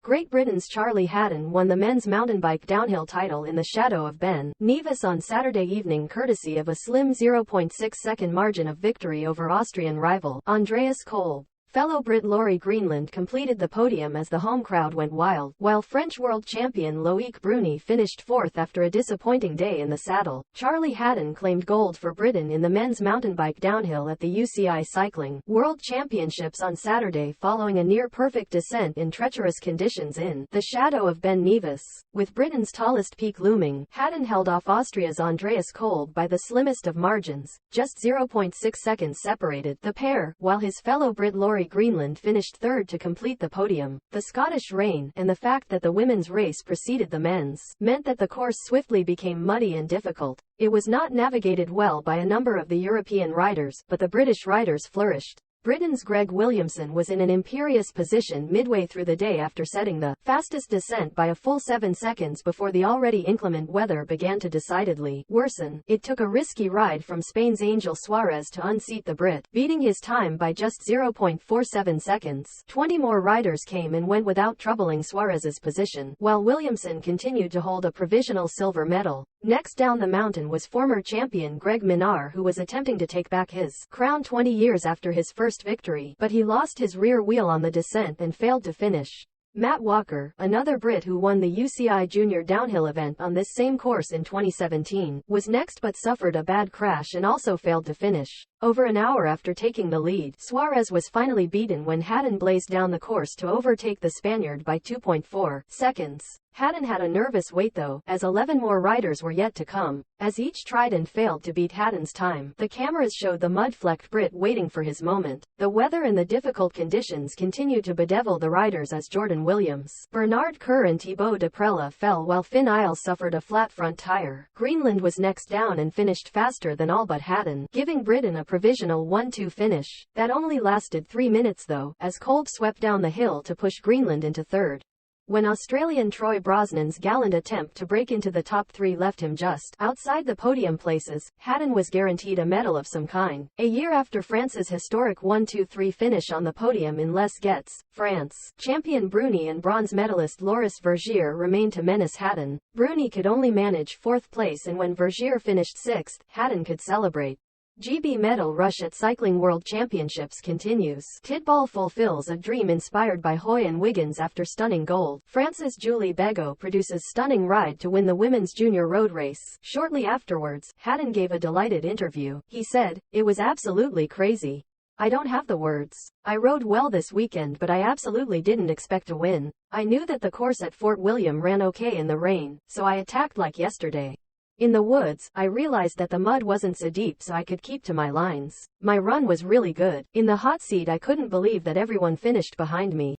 Great Britain's Charlie Hatton won the men's mountain bike downhill title in the shadow of Ben Nevis on Saturday evening courtesy of a slim 0.6-second margin of victory over Austrian rival Andreas Kolb. Fellow Brit Laurie Greenland completed the podium as the home crowd went wild, while French world champion Loïc Bruni finished fourth after a disappointing day in the saddle. Charlie Hatton claimed gold for Britain in the men's mountain bike downhill at the UCI Cycling World Championships on Saturday following a near-perfect descent in treacherous conditions in the shadow of Ben Nevis. With Britain's tallest peak looming, Hatton held off Austria's Andreas Kolb by the slimmest of margins, just 0.6 seconds separated the pair, while his fellow Brit Laurie Greenland finished third to complete the podium. The Scottish rain, and the fact that the women's race preceded the men's, meant that the course swiftly became muddy and difficult. It was not navigated well by a number of the European riders, but the British riders flourished. Britain's Greg Williamson was in an imperious position midway through the day after setting the fastest descent by a full 7 seconds before the already inclement weather began to decidedly worsen. It took a risky ride from Spain's Angel Suarez to unseat the Brit, beating his time by just 0.47 seconds. 20 more riders came and went without troubling Suarez's position, while Williamson continued to hold a provisional silver medal. Next down the mountain was former champion Greg Minnaar, who was attempting to take back his crown 20 years after his first victory, but he lost his rear wheel on the descent and failed to finish. Matt Walker, another Brit who won the UCI Junior downhill event on this same course in 2017, was next but suffered a bad crash and also failed to finish. Over an hour after taking the lead, Suarez was finally beaten when Hatton blazed down the course to overtake the Spaniard by 2.4 seconds. Hatton had a nervous wait though, as 11 more riders were yet to come. As each tried and failed to beat Hatton's time, the cameras showed the mud-flecked Brit waiting for his moment. The weather and the difficult conditions continued to bedevil the riders as Jordan Williams, Bernard Kerr and Thibaut Deprella fell while Finn Isles suffered a flat front tire. Greenland was next down and finished faster than all but Hatton, giving Britain a provisional 1-2 finish. That only lasted 3 minutes though, as Kolb swept down the hill to push Greenland into third. When Australian Troy Brosnan's gallant attempt to break into the top 3 left him just outside the podium places, Hatton was guaranteed a medal of some kind. A year after France's historic 1-2-3 finish on the podium in Les Gets, France, champion Bruni and bronze medalist Loris Vergier remained to menace Hatton. Bruni could only manage 4th place, and when Vergier finished 6th, Hatton could celebrate. GB medal rush at Cycling World Championships continues. Tidball fulfills a dream inspired by Hoy and Wiggins after stunning gold. France's Julie Begot produces stunning ride to win the women's junior road race. Shortly afterwards, Hatton gave a delighted interview. He said, "It was absolutely crazy. I don't have the words. I rode well this weekend, but I absolutely didn't expect to win. I knew that the course at Fort William ran okay in the rain, so I attacked like yesterday. In the woods, I realized that the mud wasn't so deep so I could keep to my lines. My run was really good. In the hot seat I couldn't believe that everyone finished behind me.